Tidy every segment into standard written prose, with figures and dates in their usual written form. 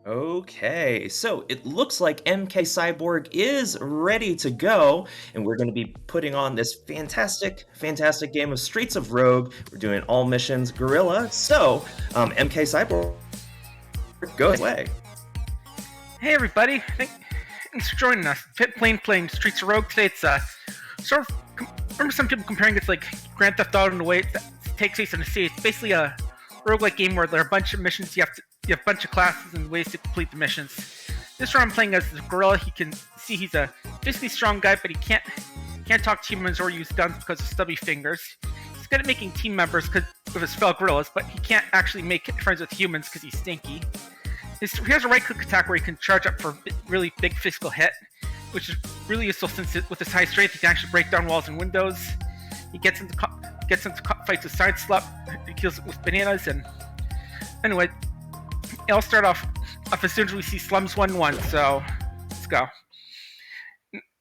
Okay, so it looks like MKCyborg is ready to go, and we're going to be putting on this fantastic game of Streets of Rogue. We're doing all missions Gorilla. So, MKCyborg, go away. Hey everybody, thanks for joining us. Playing Streets of Rogue today. It's sort of, remember some people comparing it to like Grand Theft Auto in the way it takes place in the sea. It's basically a roguelike game where there are a bunch of missions, you have a bunch of classes and ways to complete the missions. This round I'm playing as the gorilla. He can see he's a physically strong guy, but he can't talk to humans or use guns because of stubby fingers. He's good at making team members because of his fellow gorillas, but he can't actually make friends with humans because he's stinky. He has a right-click attack where he can charge up for a really big physical hit, which is really useful since with his high strength he can actually break down walls and windows. He gets into fights with Side Slap, he kills it with bananas, and anyway, I'll start off as soon as we see Slums 1-1, so let's go.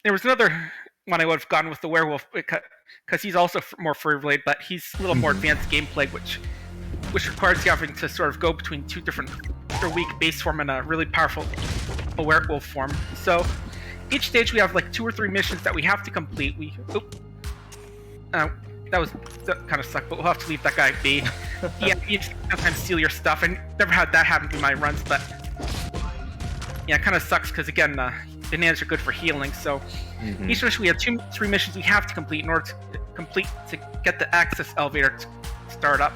There was another one I would have gone with the werewolf because he's also more furry-related, but he's a little more advanced gameplay, which requires you having to sort of go between two different or weak base form and a really powerful werewolf form. So each stage we have like 2 or 3 missions that we have to complete. That kind of sucked, but we'll have to leave that guy be. Yeah, you sometimes steal your stuff. I never had that happen in my runs, but yeah, it kind of sucks because again, bananas are good for healing. So each mission we have 2, 3 missions we have to complete in order to get the access elevator to start up.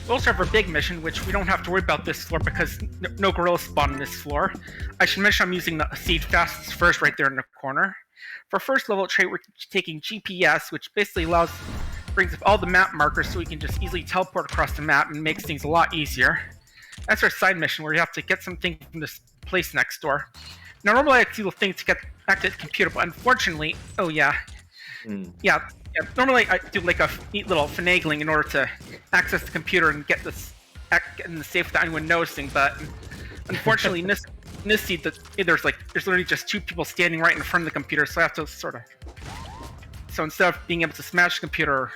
We also have our big mission, which we don't have to worry about this floor because no gorillas spawn on this floor. I should mention I'm using the Seed Fastest first right there in the corner. For first level trait, we're taking GPS, which basically brings up all the map markers so we can just easily teleport across the map and makes things a lot easier. That's our side mission where you have to get something from this place next door. Now normally I do the thing to get back to the computer, but unfortunately, normally I do like a neat little finagling in order to access the computer and get in the safe without anyone noticing, but unfortunately in this seed there's literally just 2 people standing right in front of the computer, so I have to so instead of being able to smash the computer or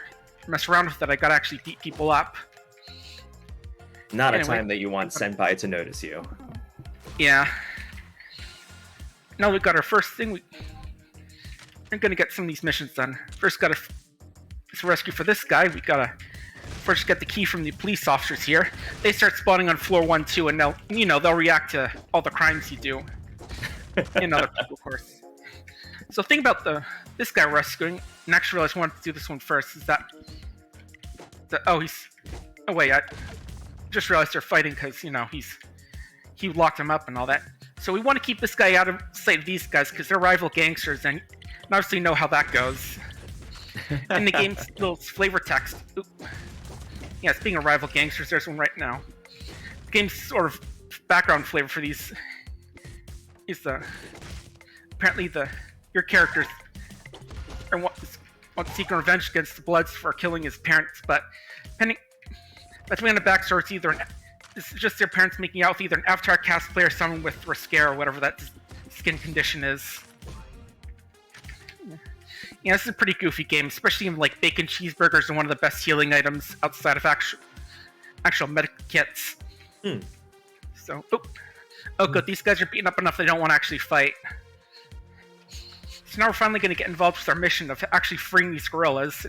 mess around with it, I gotta actually beat people up. Not a time that you want Senpai to notice you. Yeah. Now we've got our first thing. We're gonna get some of these missions done. First, gotta rescue for this guy. We gotta first get the key from the police officers here. They start spawning on floor 1, 2, and they'll react to all the crimes you do. And other people, of course. So, the thing about this guy rescuing, and actually realized I wanted to do this one first, is that I just realized they're fighting because he locked him up and all that. So we want to keep this guy out of sight of these guys because they're rival gangsters, and obviously know how that goes. In the game's little flavor text. Yeah, speaking of rival gangsters, there's one right now. The game's sort of background flavor for these is apparently your characters want seeking revenge against the Bloods for killing his parents, but depending on the backstory, it's just their parents making out with either an Avatar cast player or someone with Rescare or whatever that skin condition is. Yeah, this is a pretty goofy game, especially in like bacon cheeseburgers are one of the best healing items outside of actual medic kits. So, good. These guys are beaten up enough they don't want to actually fight. So now we're finally going to get involved with our mission of actually freeing these gorillas.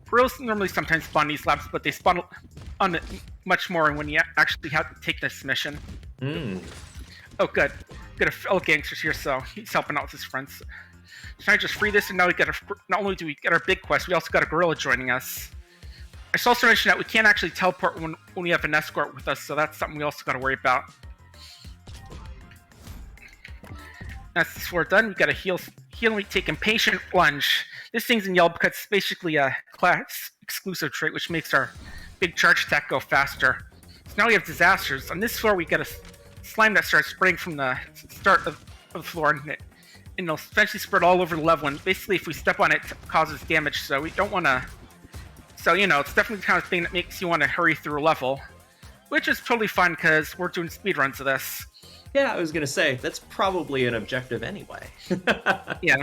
Gorillas normally sometimes spawn in these labs, but they spawn on it much more when you actually have to take this mission. Oh, good. Got a fellow gangster's here, so he's helping out with his friends. So I just free this, and now not only do we get our big quest, we also got a gorilla joining us. I should also mention that we can't actually teleport when we have an escort with us, so that's something we also got to worry about. That's this floor done. We got a heal, and we take Impatient Plunge. This thing's in yellow because it's basically a class exclusive trait, which makes our big charge attack go faster. So now we have Disasters. On this floor, we get a slime that starts spraying from the start of the floor, and it'll eventually spread all over the level, and basically if we step on it, it causes damage, so we don't want to... So, it's definitely the kind of thing that makes you want to hurry through a level, which is totally fine because we're doing speedruns of this. Yeah, I was going to say, that's probably an objective anyway. Yeah.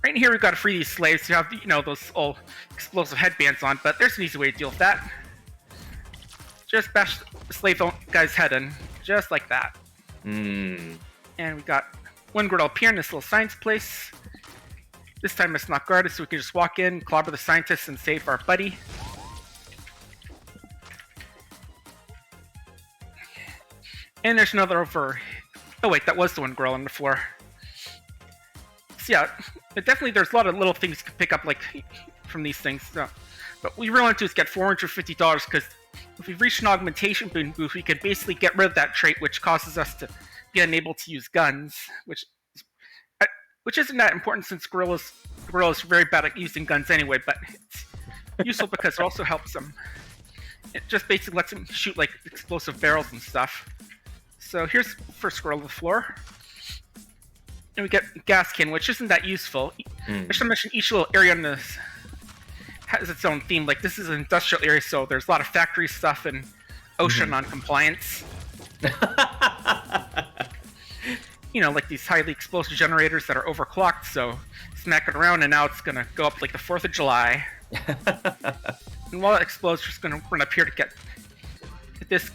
Right in here we've got to free these slaves who have, those old explosive headbands on, but there's an easy way to deal with that. just bash the slave guy's head in, just like that. Mm. And we got one girl up here in this little science place. This time it's not guarded, so we can just walk in, clobber the scientists, and save our buddy. And there's another over... Oh wait, that was the one girl on the floor. So yeah, definitely there's a lot of little things you can pick up like from these things. So. But what we really want to do is get $450, because if we reach an augmentation boost, we could basically get rid of that trait, which causes us to be unable to use guns, which isn't that important since gorillas are very bad at using guns anyway, but it's useful because it also helps them. It just basically lets them shoot like explosive barrels and stuff. So here's first gorilla on the floor. And we get gas can, which isn't that useful. I should mention each little area in this has its own theme. Like, this is an industrial area, so there's a lot of factory stuff and OSHA non-compliance. You know, like these highly explosive generators that are overclocked, so smack it around and now it's gonna go up like the 4th of July. And while it explodes, we're just gonna run up here to get this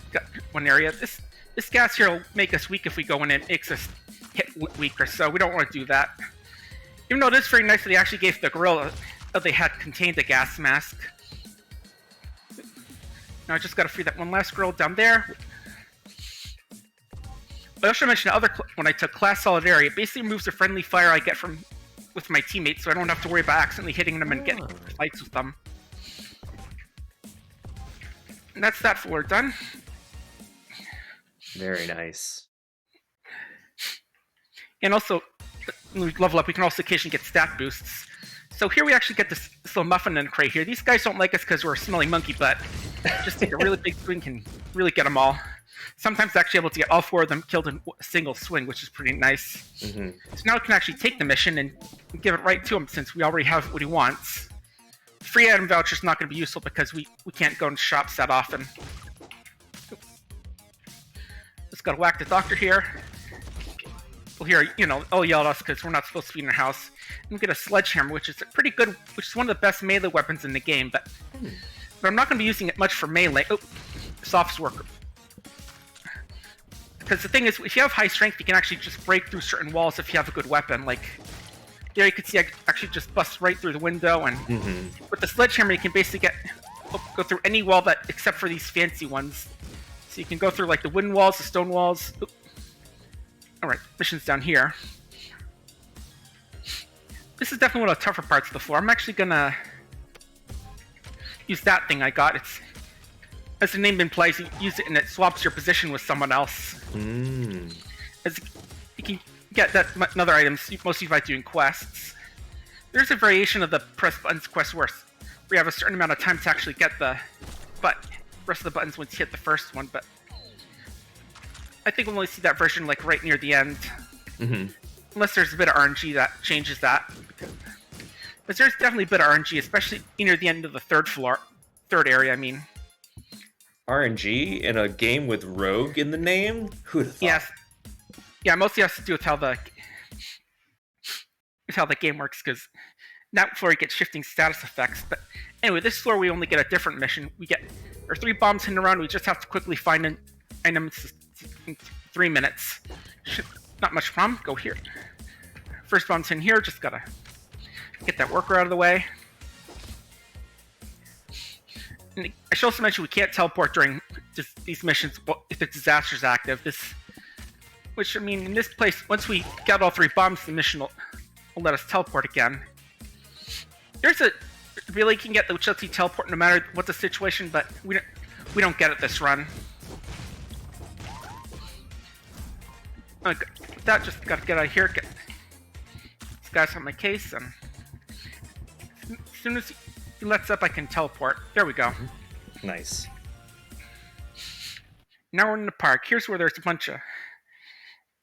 one area. This gas here will make us weak if we go in and it makes us hit weaker, so we don't want to do that. Even though it is very nice that they actually gave the gorilla that they had contained a gas mask. Now I just gotta free that one last girl down there. I also mentioned when I took class solidarity, it basically removes the friendly fire I get with my teammates, so I don't have to worry about accidentally hitting them and getting fights with them. And that's that floor done. Very nice. And also, when we level up, we can also occasionally get stat boosts. So here we actually get this little muffin and crate here. These guys don't like us because we're a smelly monkey, but just take a really big swing can really get them all. Sometimes actually able to get all 4 of them killed in a single swing, which is pretty nice. So now we can actually take the mission and give it right to him since we already have what he wants. Free item voucher is not going to be useful because we can't go into shops that often. Just gotta whack the doctor here. Well, here, you know, they'll yell at us because we're not supposed to be in our house. And we get a sledgehammer, which is pretty good, which is one of the best melee weapons in the game, but I'm not going to be using it much for melee. Oh, soft worker. Because the thing is, if you have high strength, you can actually just break through certain walls if you have a good weapon. Like, there you can see I actually just bust right through the window, and with the sledgehammer, you can basically go through any wall except for these fancy ones. So you can go through like the wooden walls, the stone walls. Alright, mission's down here. This is definitely one of the tougher parts of the floor. I'm actually gonna use that thing I got. It's, as the name implies, you use it and it swaps your position with someone else. As you can get that and other items, mostly by doing quests. There's a variation of the press buttons quest where you have a certain amount of time to actually get the rest of the buttons once you hit the first one, but I think we'll only see that version like right near the end. Unless there's a bit of RNG that changes that. But there's definitely a bit of RNG, especially near the end of the third area, I mean. RNG in a game with Rogue in the name? Who'd have thought? Yes. Yeah, mostly has to do with how the game works, because that floor you get shifting status effects. But anyway, this floor we only get a different mission. There are 3 bombs hidden around. We just have to quickly find an item in 3 minutes. Not much problem. Go here. First bomb's in here. Just gotta get that worker out of the way. And I should also mention we can't teleport during these missions if the disaster's active. Which, I mean, in this place, once we get all 3 bombs, the mission will let us teleport again. Really can get the which lets you teleport no matter what the situation, but we don't get it this run. Okay, with that, just gotta get out of here, get this guy's on my case, and as soon as he lets up, I can teleport. There we go. Nice. Now we're in the park. Here's where there's a bunch of...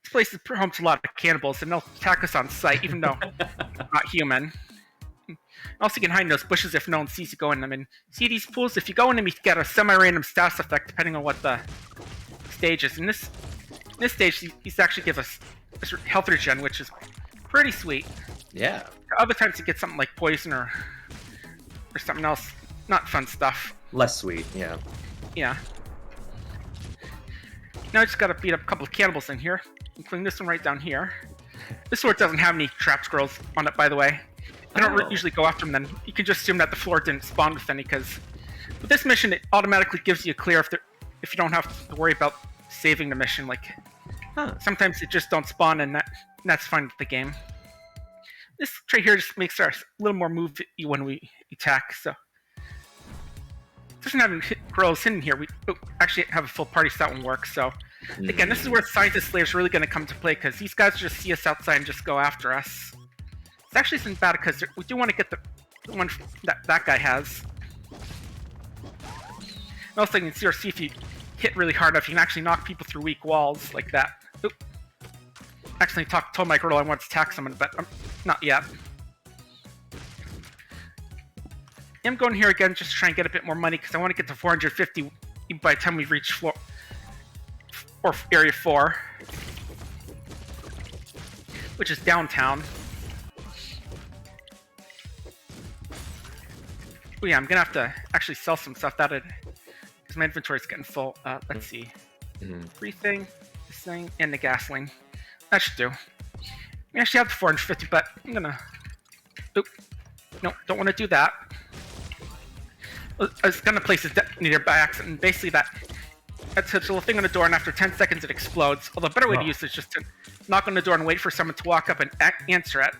This place is home to a lot of cannibals, and they'll attack us on sight, even though we're not human. Also, you can hide in those bushes if no one sees you go in them. And see these pools? If you go in them, you get a semi-random status effect depending on what the stage is. In this stage, he's actually give us health regen, which is pretty sweet. Yeah. Other times you get something like poison or something else. Not fun stuff. Less sweet, yeah. Yeah. Now I just gotta beat up a couple of cannibals in here, including this one right down here. This sword doesn't have any trap squirrels on it, by the way. I don't usually go after them then. You can just assume that the floor didn't spawn with any, because with this mission, it automatically gives you a clear if you don't have to worry about saving the mission. Like, sometimes it just don't spawn, and that's fine with the game. This trait here just makes us a little more movey when we attack, so. It doesn't have any girls in here. We actually have a full party, so that one works, so. Again, this is where Scientist Slayer is really going to come to play, because these guys just see us outside and just go after us. It's actually isn't bad, because we do want to get the one that guy has. And also, you can see if you hit really hard enough, you can actually knock people through weak walls like that. Oop. Actually, told my girl I want to attack someone, but not yet. I'm going here again just to try and get a bit more money, because I want to get to 450 by the time we reach floor or area 4, which is downtown. Oh yeah, I'm gonna have to actually sell some stuff because my inventory's getting full. Let's see, free thing, this thing, and the gasoline. That should do. We actually have the 450, but I'm gonna. Oop, no, don't want to do that. I was gonna place a detonator by accident, and basically that's a little thing on the door, and after 10 seconds it explodes. Although a better way to use it is just to knock on the door and wait for someone to walk up and answer it.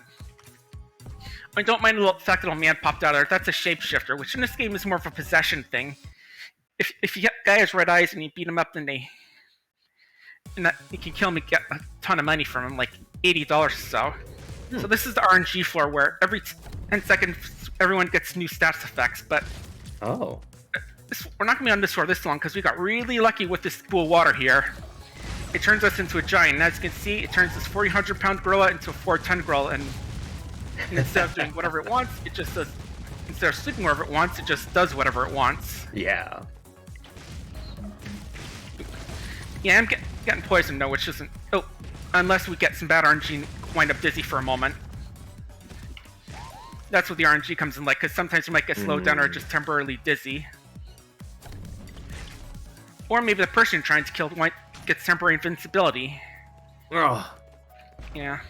I don't mind the fact that a little man popped out of there. That's a shapeshifter, which in this game is more of a possession thing. If you get a guy has red eyes and you beat him up, then you can kill him and get a ton of money from him, like $80 or so. So this is the RNG floor where every 10 seconds everyone gets new stats effects, but we're not going to be on this floor this long because we got really lucky with this pool of water here. It turns us into a giant, and as you can see, it turns this 400-pound gorilla into a 4-ton gorilla, and instead of doing whatever it wants, it just does. Instead of sleeping wherever it wants, it just does whatever it wants. Yeah. Yeah, I'm getting poisoned though, which isn't. Oh, unless we get some bad RNG and wind up dizzy for a moment. That's what the RNG comes in like, because sometimes you might get slowed down or just temporarily dizzy. Or maybe the person you're trying to kill gets temporary invincibility. Oh. Yeah.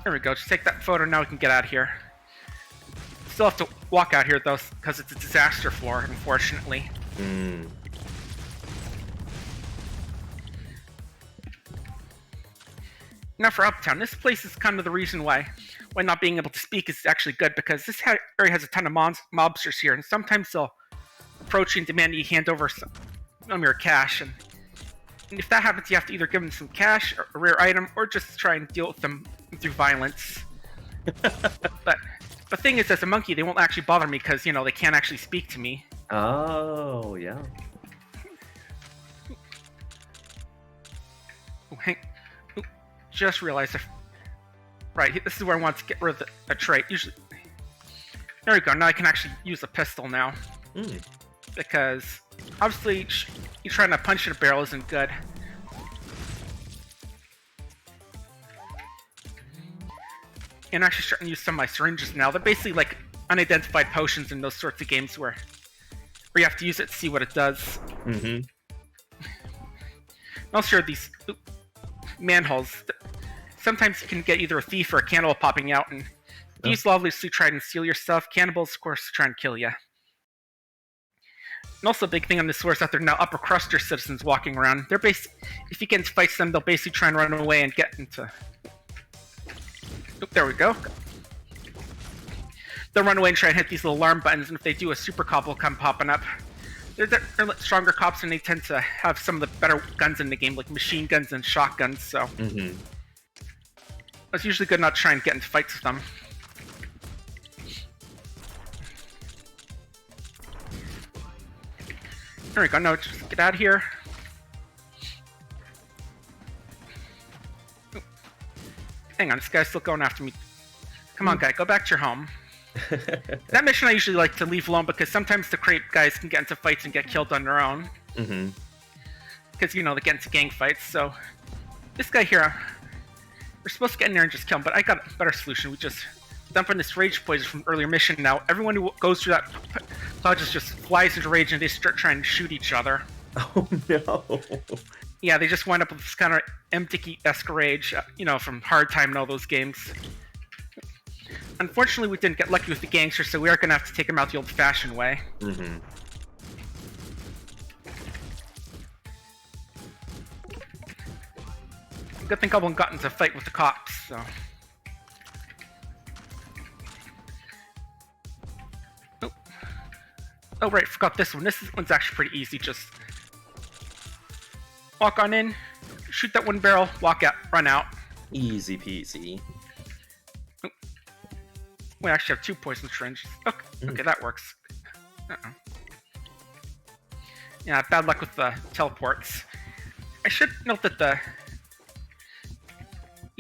There we go, just take that photo, now we can get out of here. Still have to walk out here though, because it's a disaster floor, unfortunately. Now for Uptown, this place is kind of the reason why not being able to speak is actually good, because this area has a ton of mobsters here, and sometimes they'll approach you and demand you hand over some of your cash, and if that happens, you have to either give them some cash or a rare item, or just try and deal with them through violence. But the thing is, as a monkey, they won't actually bother me because, you know, they can't actually speak to me. Oh, yeah. Ooh, just realized right, this is where I want to get rid of a trait. Usually, there we go. Now I can actually use a pistol now. Because obviously, you trying to punch in a barrel isn't good. And I'm actually starting to use some of my syringes now. They're basically like unidentified potions in those sorts of games where you have to use it to see what it does. Also, these manholes. Sometimes you can get either a thief or a cannibal popping out, and these will obviously try and steal your stuff. Cannibals, of course, try and kill you. And also a big thing on this floor is that there are now upper cruster citizens walking around. They're if you get into fights with them, they'll basically try and run away and get into. There we go. They'll run away and try and hit these little alarm buttons, and if they do, a super cop will come popping up. They're stronger cops, and they tend to have some of the better guns in the game, like machine guns and shotguns, so... It's usually good not to try and get into fights with them. There we go, no, just get out of here. Ooh. Hang on, this guy's still going after me. Come on, guy, go back to your home. That mission I usually like to leave alone, because sometimes the crate guys can get into fights and get killed on their own. Because, you know, they get into gang fights, so... This guy here, we're supposed to get in there and just kill him, but I got a better solution. We just dumping this rage poison from earlier mission. Now everyone who goes through that cloud just flies into rage and they start trying to shoot each other. Oh no. Yeah, they just wind up with this kind of empty-esque rage, from Hard Time and all those games. Unfortunately, we didn't get lucky with the gangster, so we are going to have to take him out the old-fashioned way. Mm-hmm. Good thing Goblin got into a fight with the cops, so... Oh, right, forgot this one. This one's actually pretty easy. Just walk on in, shoot that one barrel, walk out, run out. Easy peasy. Oh. We actually have 2 poison syringes. Okay, that works. Yeah, bad luck with the teleports. I should note that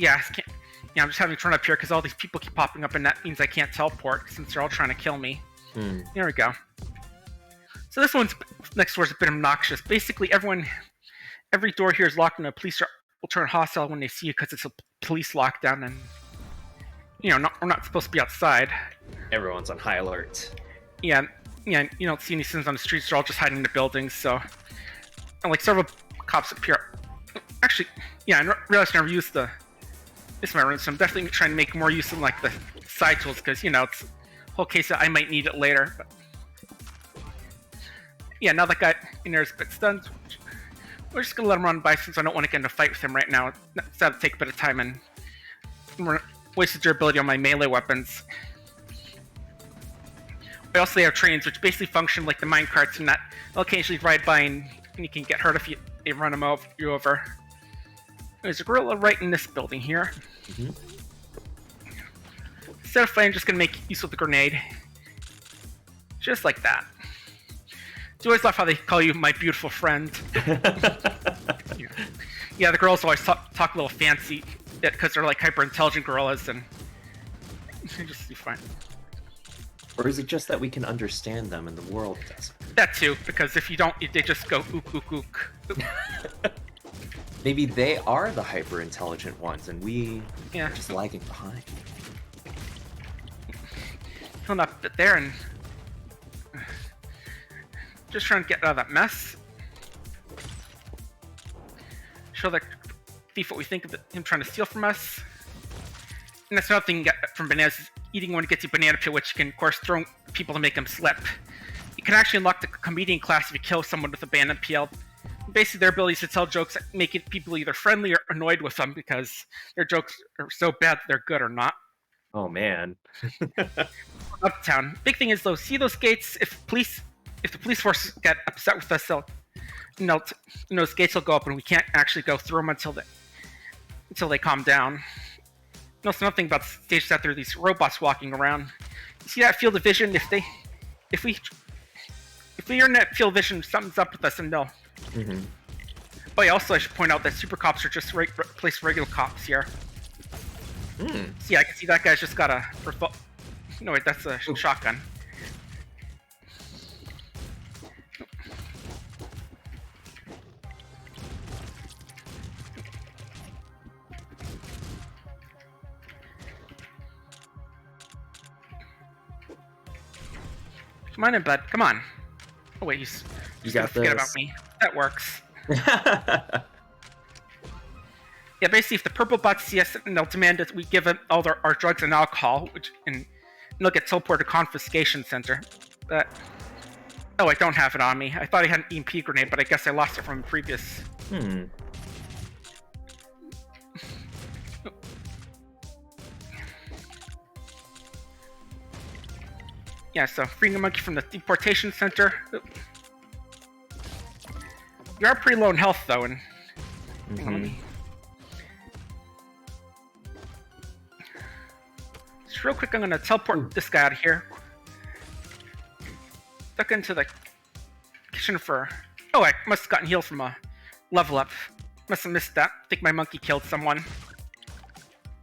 I'm just having to turn up here because all these people keep popping up, and that means I can't teleport since they're all trying to kill me. There we go. So this one's next door is a bit obnoxious. Basically, every door here is locked, and the police will turn hostile when they see you because it's a police lockdown, and we're not supposed to be outside. Everyone's on high alert. Yeah. You don't see any citizens on the streets; they're all just hiding in the buildings. So, and like several cops appear. Actually, I realized I never used this my run, so I'm definitely trying to make more use of like the side tools because it's a whole case that I might need it later. But, yeah, now that guy in there is a bit stunned. We're just gonna let him run by since I don't want to get in a fight with him right now. It's got to take a bit of time and wasted durability on my melee weapons. I also have trains which basically function like the minecarts in that they'll occasionally ride by and you can get hurt if they run you over. There's a gorilla right in this building here. Mm-hmm. Instead of fighting, I'm just gonna make use of the grenade. Just like that. I always love how they call you my beautiful friend. Yeah, the girls always talk a little fancy because they're like hyper intelligent gorillas and just be fine. Or is it just that we can understand them and the world doesn't? That too, because if you don't, they just go ook ook ook. Maybe they are the hyper intelligent ones and we are just lagging behind. He'll not fit there and just trying to get out of that mess. Show the thief what we think of him trying to steal from us. And that's another thing you get from bananas is eating one gets you banana peel, which you can of course throw people to make them slip. You can actually unlock the comedian class if you kill someone with a banana peel. Basically, their abilities to tell jokes that make it people either friendly or annoyed with them because their jokes are so bad that they're good or not. Oh man. Uptown. Big thing is though, see those gates? If the police force get upset with us, those gates will go up and we can't actually go through them until they calm down. Notice nothing about stages that there are these robots walking around. You see that field of vision? If we are in that field of vision, something's up with us and they'll. Mm-hmm. Oh yeah, also I should point out that super cops are just replace regular cops here. See, I can see that guy's just got a no wait, that's a shotgun. Come on in, bud. Come on. Oh wait, he's gonna forget about me. That works. Yeah, basically, if the purple bots see us, and they'll demand that we give them all our drugs and alcohol, and they'll get teleported to confiscation center. But oh, I don't have it on me. I thought I had an EMP grenade, but I guess I lost it from the previous. Yeah, so freeing a monkey from the deportation center. You are pretty low in health, though, and hang on, let me... Just real quick, I'm gonna teleport this guy out of here. Duck into the kitchen for... Oh, I must have gotten healed from a level up. Must have missed that. I think my monkey killed someone.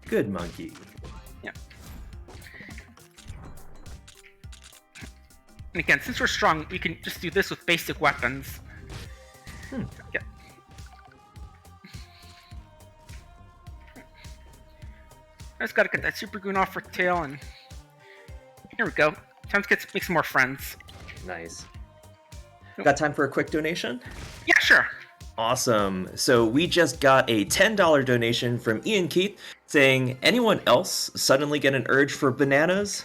Good monkey. Yeah. And again, since we're strong, we can just do this with basic weapons. Yeah. I just gotta get that super goon off her tail and Here we go. Time to make some more friends. Nice. Got time for a quick donation? Yeah, sure. Awesome. So we just got a $10 donation from Ian Keith saying, anyone else suddenly get an urge for bananas?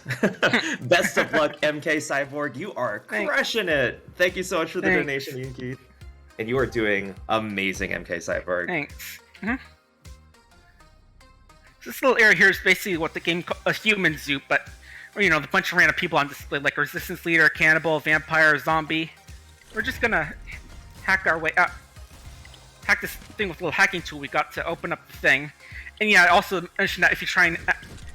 Best of luck, MKCyborg. You are crushing it. Thank you so much for the donation, Ian Keith. And you are doing amazing, MKCyborg. Thanks. This little area here is basically what the game calls a human zoo, but, you know, the bunch of random people on display, like resistance leader, cannibal, vampire, zombie. We're just gonna hack our way up. Hack this thing with a little hacking tool we got to open up the thing. And yeah, I also mentioned that if you try and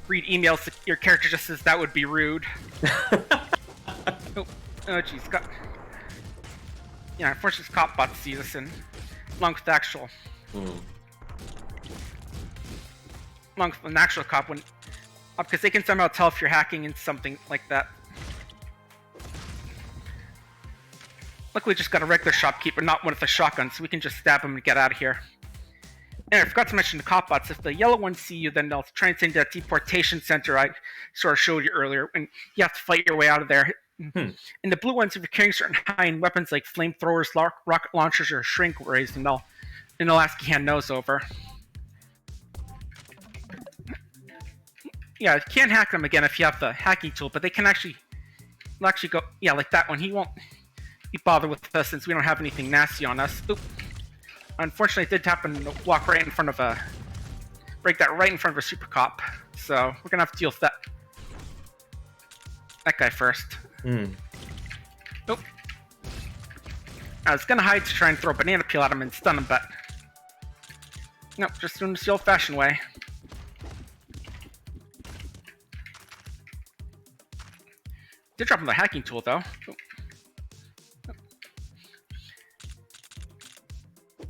read emails, your character just says that would be rude. Oh jeez. Yeah, unfortunately, this cop bot sees us, and along with the actual, along with an actual cop, because they can somehow tell if you're hacking into something like that. Luckily, we just got a regular shopkeeper, not one with a shotgun, so we can just stab him and get out of here. And I forgot to mention the cop bots. If the yellow ones see you, then they'll try and send you to that deportation center I sort of showed you earlier, and you have to fight your way out of there. And the blue ones, if you're carrying certain high-end weapons like flamethrowers, rocket launchers, or shrink rays, and they'll ask you hand those over. Yeah, you can't hack them again if you have the hacking tool, but they can actually go, yeah, like that one. He won't bother with us since we don't have anything nasty on us. Oop. Unfortunately, it did happen to walk right in front of break that right in front of a super cop. So we're gonna have to deal with that guy first. Nope. I was gonna hide to try and throw a banana peel at him and stun him, but nope, just doing this the old-fashioned way. Did drop him the hacking tool though.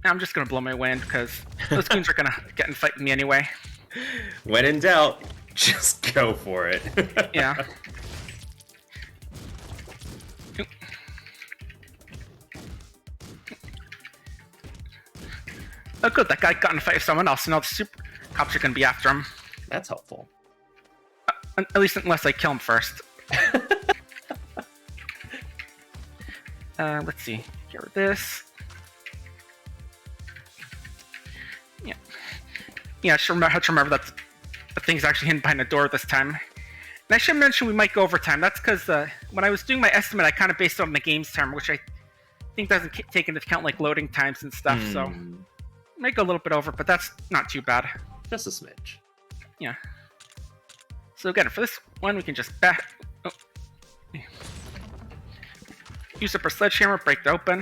I'm just gonna blow my wind because those goons are gonna get in fight with me anyway. When in doubt, just go for it. Yeah. Oh good, that guy got in a fight with someone else, and now the super cops are gonna be after him. That's helpful. At least unless I kill him first. Let's see. Get rid of this. Yeah, I should have to remember that the thing's actually hidden behind the door this time. And I should mention we might go over time. That's because when I was doing my estimate, I kind of based it on the game's time, which I think doesn't take into account like loading times and stuff. So might go a little bit over, but that's not too bad. Just a smidge. Yeah. So again, for this one, we can just back. Oh. Use up our sledgehammer, break it open.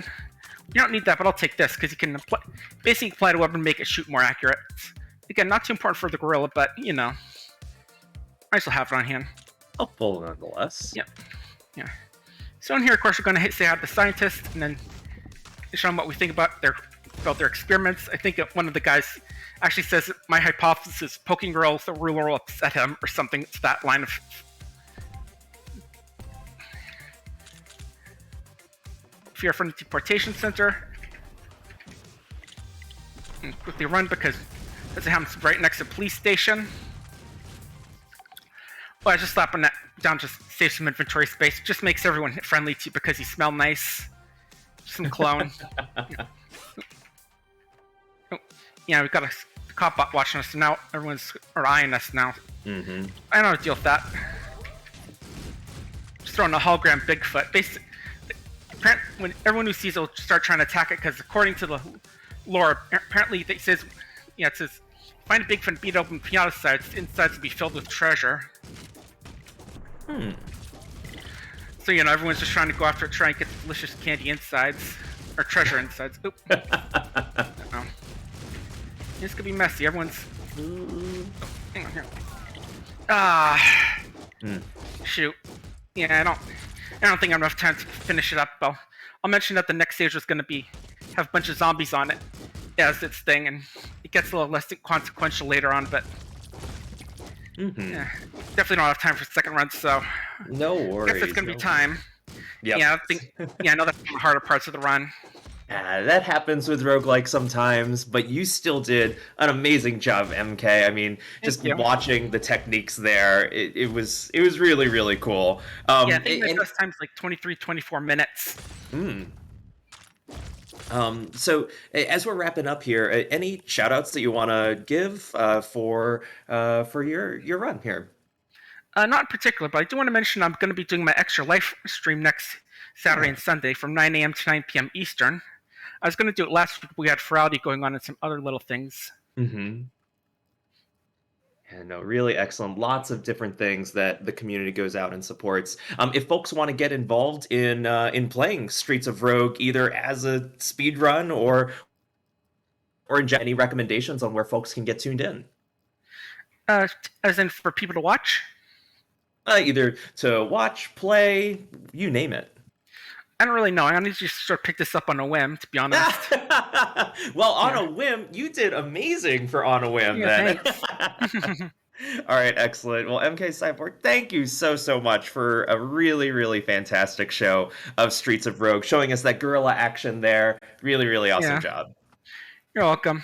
You don't need that, but I'll take this because you can basically apply the weapon and make it shoot more accurate. Again, not too important for the gorilla, but you know, I still have it on hand. Helpful nonetheless. Yep. Yeah. So in here, of course, we're going to say hi to the scientist, and then show them what we think about their experiments. I think one of the guys actually says my hypothesis: poking girl with a ruler will upset him, or something. It's that line of. Fear from the deportation center. And quickly run because it happens right next to the police station. Well, I just slapping that down to save some inventory space. Just makes everyone friendly to you because you smell nice. Some cologne. Oh, yeah, we've got a cop bot watching us, so now everyone's eyeing us now. I know how to deal with that. Just throwing a hologram Bigfoot. Basically, when everyone who sees it will start trying to attack it, because according to the lore, apparently it says, find a Bigfoot and beat it open piano side. Its insides will be filled with treasure. So everyone's just trying to go after it, try and get the delicious candy insides or treasure insides. Oop. This could be messy. Everyone's. Hang on here. Shoot. Yeah, I don't think I have enough time to finish it up. I'll mention that the next stage was going to have a bunch of zombies on it as its thing, and it gets a little less consequential later on, but yeah, definitely don't have time for the second run, so no worries. I guess it's going to be time. Yep. Yeah, I know that's one of the harder parts of the run. That happens with roguelike sometimes, but you still did an amazing job, MK. I mean, Thank just you. watching the techniques there, it was really really cool. Yeah, I think my And best time's like 23, 24 minutes. mm, so as we're wrapping up here, any shout outs that you want to give for your run here? Not in particular, but I do want to mention I'm going to be doing my extra live stream next Saturday and Yeah. Sunday from 9 a.m. to 9 p.m. Eastern. I was going to do it last week, but we had Friday going on and some other little things. Mm-hmm. Yeah, no, really excellent. Lots of different things that the community goes out and supports. If folks want to get involved in playing Streets of Rogue, either as a speed run or in any recommendations on where folks can get tuned in, Uh, as in for people to watch. either to watch, play, you name it. I don't really know. I need to just sort of pick this up on a whim, to be honest. Well, on Yeah. a whim, you did amazing for on a whim Yeah, then. thanks. All right, excellent. Well, MKCyborg, thank you so much for a really, really fantastic show of Streets of Rogue, showing us that guerrilla action there. Really, really awesome Yeah. job. You're welcome.